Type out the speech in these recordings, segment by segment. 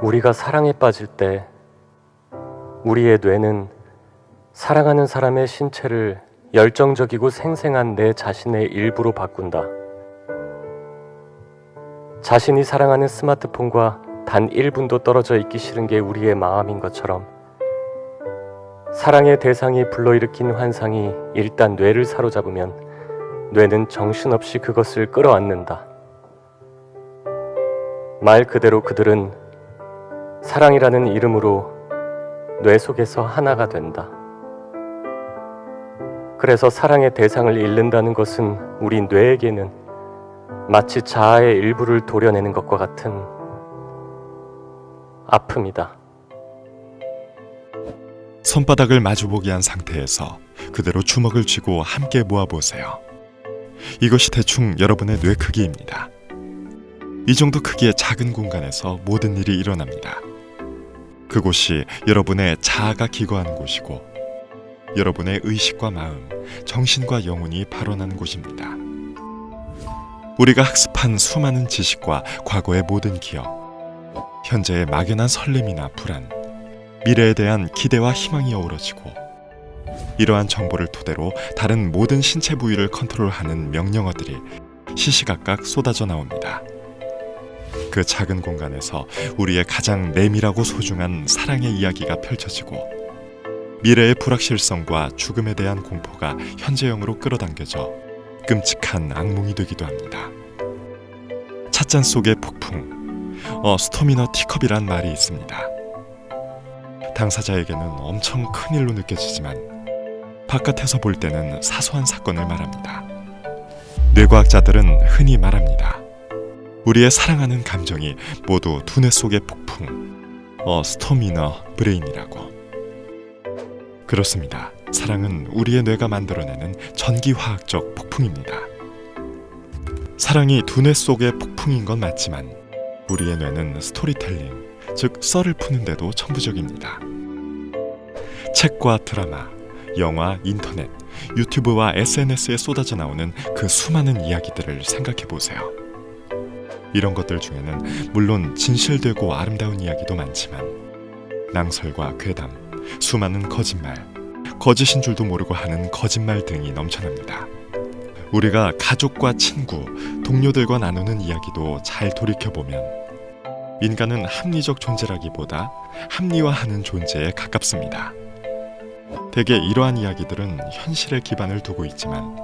우리가 사랑에 빠질 때 우리의 뇌는 사랑하는 사람의 신체를 열정적이고 생생한 내 자신의 일부로 바꾼다. 자신이 사랑하는 스마트폰과 단 1분도 떨어져 있기 싫은 게 우리의 마음인 것처럼 사랑의 대상이 불러일으킨 환상이 일단 뇌를 사로잡으면 뇌는 정신없이 그것을 끌어안는다. 말 그대로 그들은 사랑이라는 이름으로 뇌 속에서 하나가 된다. 그래서 사랑의 대상을 잃는다는 것은 우리 뇌에게는 마치 자아의 일부를 도려내는 것과 같은 아픔이다. 손바닥을 마주보게 한 상태에서 그대로 주먹을 쥐고 함께 모아보세요. 이것이 대충 여러분의 뇌 크기입니다. 이 정도 크기의 작은 공간에서 모든 일이 일어납니다. 그곳이 여러분의 자아가 기거하는 곳이고 여러분의 의식과 마음, 정신과 영혼이 발원하는 곳입니다. 우리가 학습한 수많은 지식과 과거의 모든 기억, 현재의 막연한 설렘이나 불안, 미래에 대한 기대와 희망이 어우러지고 이러한 정보를 토대로 다른 모든 신체 부위를 컨트롤하는 명령어들이 시시각각 쏟아져 나옵니다. 그 작은 공간에서 우리의 가장 내밀하고 소중한 사랑의 이야기가 펼쳐지고 미래의 불확실성과 죽음에 대한 공포가 현재형으로 끌어당겨져 끔찍한 악몽이 되기도 합니다. 찻잔 속의 폭풍, 스토미너 티컵이란 말이 있습니다. 당사자에게는 엄청 큰 일로 느껴지지만 바깥에서 볼 때는 사소한 사건을 말합니다. 뇌과학자들은 흔히 말합니다. 우리의 사랑하는 감정이 모두 두뇌 속의 폭풍, 스토미너 브레인이라고. 그렇습니다. 사랑은 우리의 뇌가 만들어내는 전기화학적 폭풍입니다. 사랑이 두뇌 속의 폭풍인 건 맞지만 우리의 뇌는 스토리텔링, 즉 썰을 푸는 데도 천부적입니다. 책과 드라마, 영화, 인터넷, 유튜브와 SNS에 쏟아져 나오는 그 수많은 이야기들을 생각해 보세요. 이런 것들 중에는 물론 진실되고 아름다운 이야기도 많지만 낭설과 괴담, 수많은 거짓말, 거짓인 줄도 모르고 하는 거짓말 등이 넘쳐납니다. 우리가 가족과 친구, 동료들과 나누는 이야기도 잘 돌이켜보면 인간은 합리적 존재라기보다 합리화하는 존재에 가깝습니다. 대개 이러한 이야기들은 현실에 기반을 두고 있지만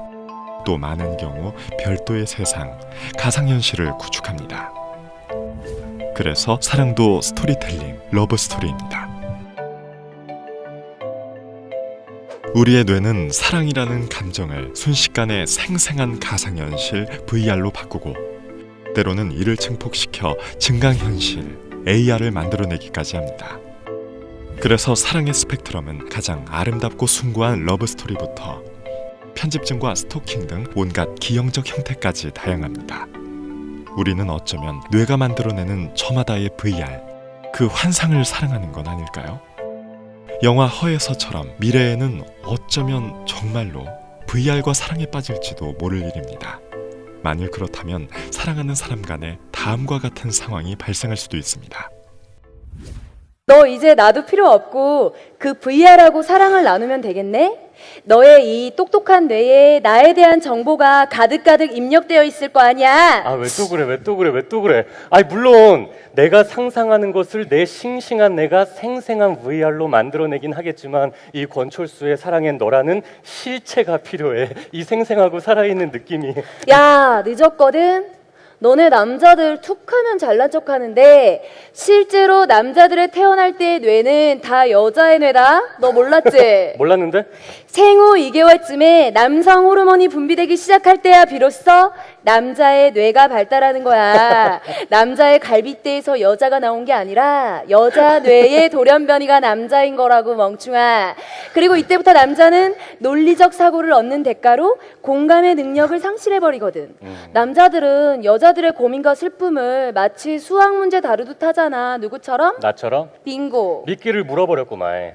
또 많은 경우 별도의 세상, 가상현실을 구축합니다. 그래서 사랑도 스토리텔링, 러브스토리입니다. 우리의 뇌는 사랑이라는 감정을 순식간에 생생한 가상현실 VR로 바꾸고 때로는 이를 증폭시켜 증강현실 AR을 만들어내기까지 합니다. 그래서 사랑의 스펙트럼은 가장 아름답고 숭고한 러브스토리부터 편집증과 스토킹 등 온갖 기형적 형태까지 다양합니다. 우리는 어쩌면 뇌가 만들어내는 저마다의 VR, 그 환상을 사랑하는 건 아닐까요? 영화 허에서처럼 미래에는 어쩌면 정말로 VR과 사랑에 빠질지도 모를 일입니다. 만일 그렇다면 사랑하는 사람 간에 다음과 같은 상황이 발생할 수도 있습니다. 너 이제 나도 필요 없고 그 VR하고 사랑을 나누면 되겠네? 너의 이 똑똑한 뇌에 나에 대한 정보가 가득가득 입력되어 있을 거 아니야? 아, 왜 또 그래? 아니, 물론 내가 상상하는 것을 내 싱싱한 내가 생생한 VR로 만들어내긴 하겠지만 이 권철수의 사랑엔 너라는 실체가 필요해. 이 생생하고 살아있는 느낌이. 야, 늦었거든? 너네 남자들 툭하면 잘난 척하는데 실제로 남자들의 태어날 때의 뇌는 다 여자의 뇌다? 너 몰랐지? 몰랐는데? 생후 2개월쯤에 남성 호르몬이 분비되기 시작할 때야 비로소 남자의 뇌가 발달하는 거야. 남자의 갈비뼈에서 여자가 나온 게 아니라 여자 뇌의 돌연변이가 남자인 거라고, 멍충아. 그리고 이때부터 남자는 논리적 사고를 얻는 대가로 공감의 능력을 상실해버리거든. 남자들은 여자들의 고민과 슬픔을 마치 수학 문제 다루듯 하잖아. 누구처럼? 나처럼? 빙고. 미끼를 물어버렸구만.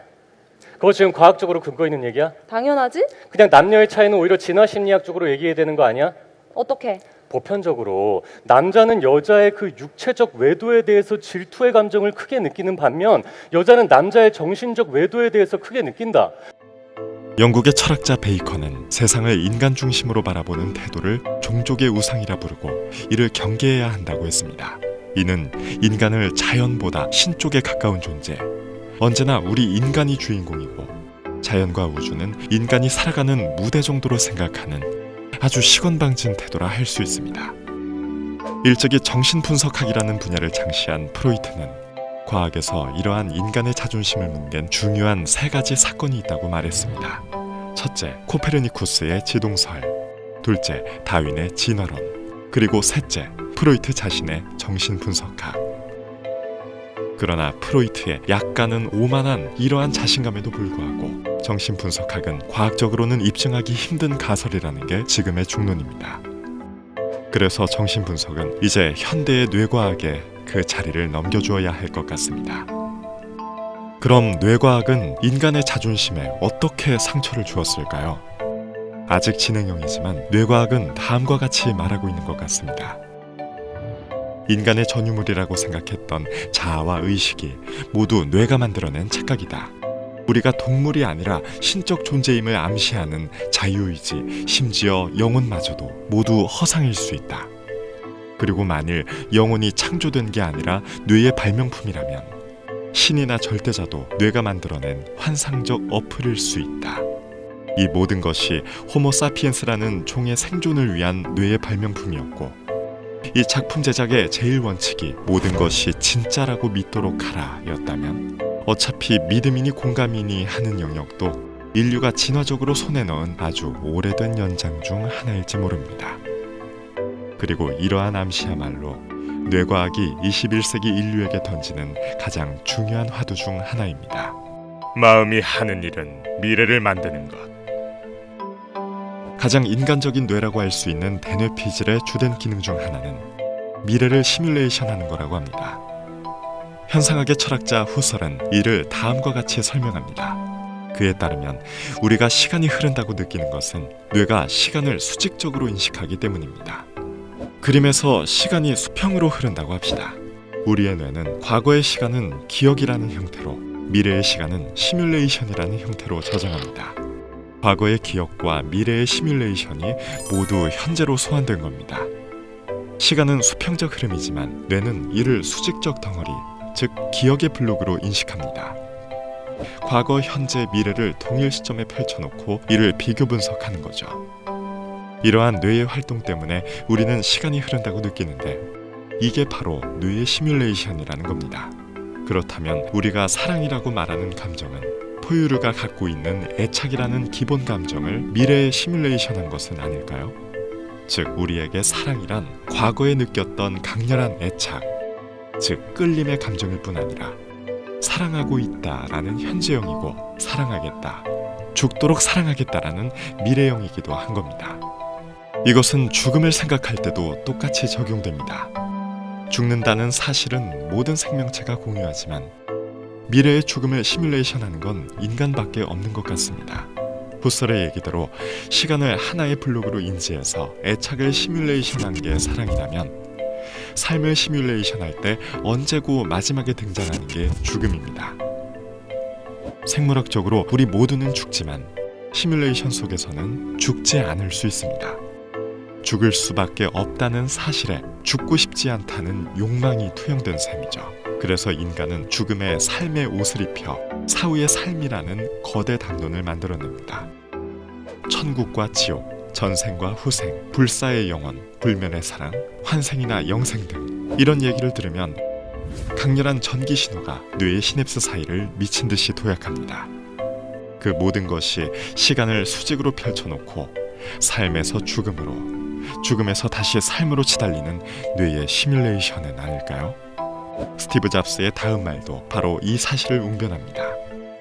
그거 지금 과학적으로 근거 있는 얘기야? 당연하지? 그냥 남녀의 차이는 오히려 진화 심리학적으로 얘기해야 되는 거 아니야? 어떻게? 보편적으로 남자는 여자의 그 육체적 외도에 대해서 질투의 감정을 크게 느끼는 반면 여자는 남자의 정신적 외도에 대해서 크게 느낀다. 영국의 철학자 베이컨은 세상을 인간 중심으로 바라보는 태도를 종족의 우상이라 부르고 이를 경계해야 한다고 했습니다. 이는 인간을 자연보다 신 쪽에 가까운 존재, 언제나 우리 인간이 주인공이고 자연과 우주는 인간이 살아가는 무대 정도로 생각하는 아주 시건방진 태도라 할 수 있습니다. 일찍이 정신분석학이라는 분야를 창시한 프로이트는 과학에서 이러한 인간의 자존심을 뭉갠 중요한 3가지 사건이 있다고 말했습니다. 첫째, 코페르니쿠스의 지동설. 둘째, 다윈의 진화론. 그리고 셋째, 프로이트 자신의 정신분석학. 그러나 프로이트의 약간은 오만한 이러한 자신감에도 불구하고 정신분석학은 과학적으로는 입증하기 힘든 가설이라는 게 지금의 중론입니다. 그래서 정신분석은 이제 현대의 뇌과학에 그 자리를 넘겨주어야 할 것 같습니다. 그럼 뇌과학은 인간의 자존심에 어떻게 상처를 주었을까요? 아직 진행형이지만 뇌과학은 다음과 같이 말하고 있는 것 같습니다. 인간의 전유물이라고 생각했던 자아와 의식이 모두 뇌가 만들어낸 착각이다. 우리가 동물이 아니라 신적 존재임을 암시하는 자유의지, 심지어 영혼마저도 모두 허상일 수 있다. 그리고 만일 영혼이 창조된 게 아니라 뇌의 발명품이라면 신이나 절대자도 뇌가 만들어낸 환상적 어플일 수 있다. 이 모든 것이 호모사피엔스라는 종의 생존을 위한 뇌의 발명품이었고, 이 작품 제작의 제일 원칙이 모든 것이 진짜라고 믿도록 하라 였다면 어차피 믿음이니 공감이니 하는 영역도 인류가 진화적으로 손에 넣은 아주 오래된 연장 중 하나일지 모릅니다. 그리고 이러한 암시야말로 뇌과학이 21세기 인류에게 던지는 가장 중요한 화두 중 하나입니다. 마음이 하는 일은 미래를 만드는 것. 가장 인간적인 뇌라고 할 수 있는 대뇌피질의 주된 기능 중 하나는 미래를 시뮬레이션하는 거라고 합니다. 현상학의 철학자 후설은 이를 다음과 같이 설명합니다. 그에 따르면 우리가 시간이 흐른다고 느끼는 것은 뇌가 시간을 수직적으로 인식하기 때문입니다. 그림에서 시간이 수평으로 흐른다고 합시다. 우리의 뇌는 과거의 시간은 기억이라는 형태로, 미래의 시간은 시뮬레이션이라는 형태로 저장합니다. 과거의 기억과 미래의 시뮬레이션이 모두 현재로 소환된 겁니다. 시간은 수평적 흐름이지만 뇌는 이를 수직적 덩어리, 즉 기억의 블록으로 인식합니다. 과거, 현재, 미래를 동일 시점에 펼쳐놓고 이를 비교 분석하는 거죠. 이러한 뇌의 활동 때문에 우리는 시간이 흐른다고 느끼는데 이게 바로 뇌의 시뮬레이션이라는 겁니다. 그렇다면 우리가 사랑이라고 말하는 감정은 포유류가 갖고 있는 애착이라는 기본 감정을 미래에 시뮬레이션한 것은 아닐까요? 즉 우리에게 사랑이란 과거에 느꼈던 강렬한 애착, 즉 끌림의 감정일 뿐 아니라 사랑하고 있다라는 현재형이고 사랑하겠다, 죽도록 사랑하겠다라는 미래형이기도 한 겁니다. 이것은 죽음을 생각할 때도 똑같이 적용됩니다. 죽는다는 사실은 모든 생명체가 공유하지만 미래의 죽음을 시뮬레이션하는 건 인간밖에 없는 것 같습니다. 후설의 얘기대로 시간을 하나의 블록으로 인지해서 애착을 시뮬레이션한 게 사랑이라면 삶을 시뮬레이션할 때 언제고 마지막에 등장하는 게 죽음입니다. 생물학적으로 우리 모두는 죽지만 시뮬레이션 속에서는 죽지 않을 수 있습니다. 죽을 수밖에 없다는 사실에 죽고 싶지 않다는 욕망이 투영된 셈이죠. 그래서 인간은 죽음의 삶의 옷을 입혀 사후의 삶이라는 거대 담론을 만들어냅니다. 천국과 지옥, 전생과 후생, 불사의 영혼, 불면의 사랑, 환생이나 영생 등 이런 얘기를 들으면 강렬한 전기 신호가 뇌의 시냅스 사이를 미친 듯이 도약합니다. 그 모든 것이 시간을 수직으로 펼쳐놓고 삶에서 죽음으로, 죽음에서 다시 삶으로 치달리는 뇌의 시뮬레이션은 아닐까요? 스티브 잡스의 다음 말도 바로 이 사실을 웅변합니다.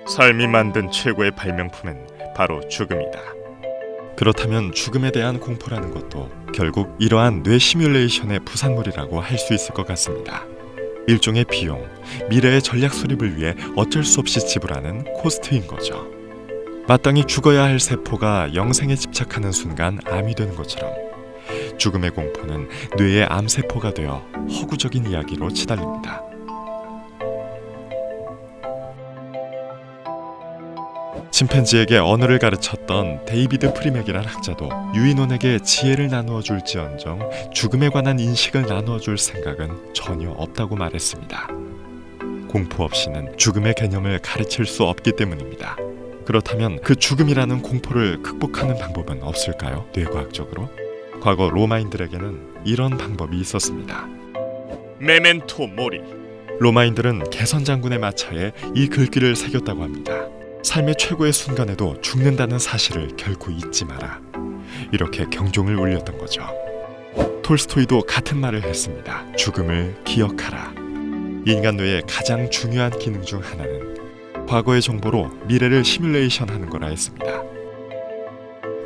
삶이 만든 최고의 발명품은 바로 죽음이다. 그렇다면 죽음에 대한 공포라는 것도 결국 이러한 뇌 시뮬레이션의 부산물이라고 할 수 있을 것 같습니다. 일종의 비용, 미래의 전략 수립을 위해 어쩔 수 없이 지불하는 코스트인 거죠. 마땅히 죽어야 할 세포가 영생에 집착하는 순간 암이 되는 것처럼 죽음의 공포는 뇌의 암세포가 되어 허구적인 이야기로 치달립니다. 침팬지에게 언어를 가르쳤던 데이비드 프리맥이란 학자도 유인원에게 지혜를 나누어 줄지언정 죽음에 관한 인식을 나누어 줄 생각은 전혀 없다고 말했습니다. 공포 없이는 죽음의 개념을 가르칠 수 없기 때문입니다. 그렇다면 그 죽음이라는 공포를 극복하는 방법은 없을까요? 뇌과학적으로? 과거 로마인들에게는 이런 방법이 있었습니다. 메멘토 모리. 로마인들은 개선 장군의 마차에 이 글귀를 새겼다고 합니다. 삶의 최고의 순간에도 죽는다는 사실을 결코 잊지 마라. 이렇게 경종을 울렸던 거죠. 톨스토이도 같은 말을 했습니다. 죽음을 기억하라. 인간 뇌의 가장 중요한 기능 중 하나는 과거의 정보로 미래를 시뮬레이션하는 거라 했습니다.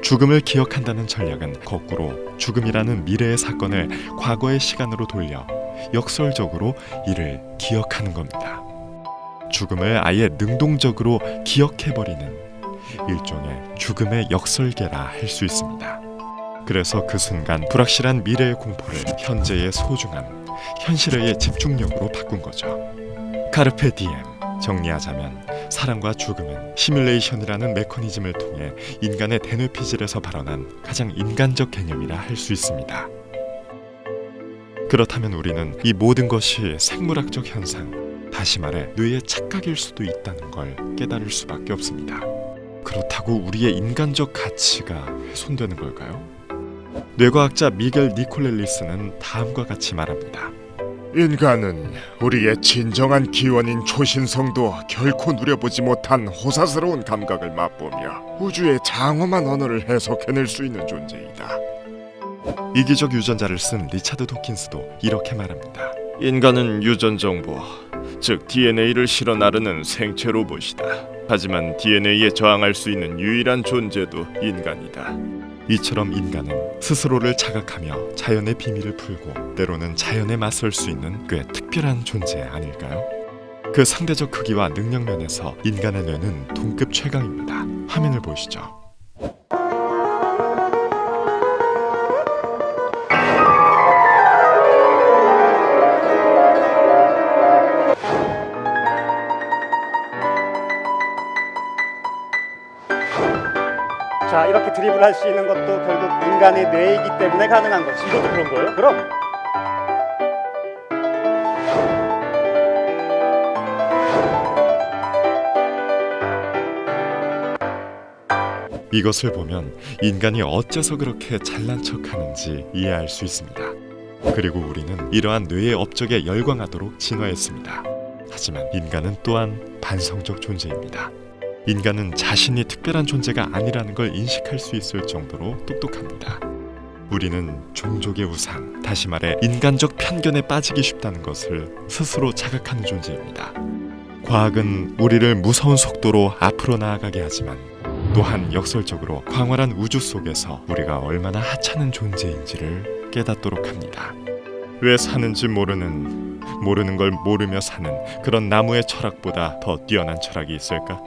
죽음을 기억한다는 전략은 거꾸로 죽음이라는 미래의 사건을 과거의 시간으로 돌려 역설적으로 이를 기억하는 겁니다. 죽음을 아예 능동적으로 기억해버리는 일종의 죽음의 역설계라 할 수 있습니다. 그래서 그 순간 불확실한 미래의 공포를 현재의 소중함, 현실의 집중력으로 바꾼 거죠. 카르페 디엠. 정리하자면 사랑과 죽음은 시뮬레이션이라는 메커니즘을 통해 인간의 대뇌피질에서 발원한 가장 인간적 개념이라 할 수 있습니다. 그렇다면 우리는 이 모든 것이 생물학적 현상, 다시 말해 뇌의 착각일 수도 있다는 걸 깨달을 수밖에 없습니다. 그렇다고 우리의 인간적 가치가 훼손되는 걸까요? 뇌과학자 미겔 니콜렐리스는 다음과 같이 말합니다. 인간은 우리의 진정한 기원인 초신성도 결코 누려보지 못한 호사스러운 감각을 맛보며 우주의 장엄한 언어를 해석해낼 수 있는 존재이다. 이기적 유전자를 쓴 리차드 도킨스도 이렇게 말합니다. 인간은 유전 정보, 즉 DNA를 실어 나르는 생체 로봇이다. 하지만 DNA에 저항할 수 있는 유일한 존재도 인간이다. 이처럼 인간은 스스로를 자각하며 자연의 비밀을 풀고 때로는 자연에 맞설 수 있는 꽤 특별한 존재 아닐까요? 그 상대적 크기와 능력 면에서 인간의 뇌는 동급 최강입니다. 화면을 보시죠. 자, 이렇게 드리블 할 수 있는 것도 결국 인간의 뇌이기 때문에 가능한 거지. 이것도 그런 거예요? 그럼 이것을 보면 인간이 어째서 그렇게 잘난 척하는지 이해할 수 있습니다. 그리고 우리는 이러한 뇌의 업적에 열광하도록 진화했습니다. 하지만 인간은 또한 반성적 존재입니다. 인간은 자신이 특별한 존재가 아니라는 걸 인식할 수 있을 정도로 똑똑합니다. 우리는 종족의 우상, 다시 말해 인간적 편견에 빠지기 쉽다는 것을 스스로 자각하는 존재입니다. 과학은 우리를 무서운 속도로 앞으로 나아가게 하지만 또한 역설적으로 광활한 우주 속에서 우리가 얼마나 하찮은 존재인지를 깨닫도록 합니다. 왜 사는지 모르는 걸 모르며 사는 그런 나무의 철학보다 더 뛰어난 철학이 있을까?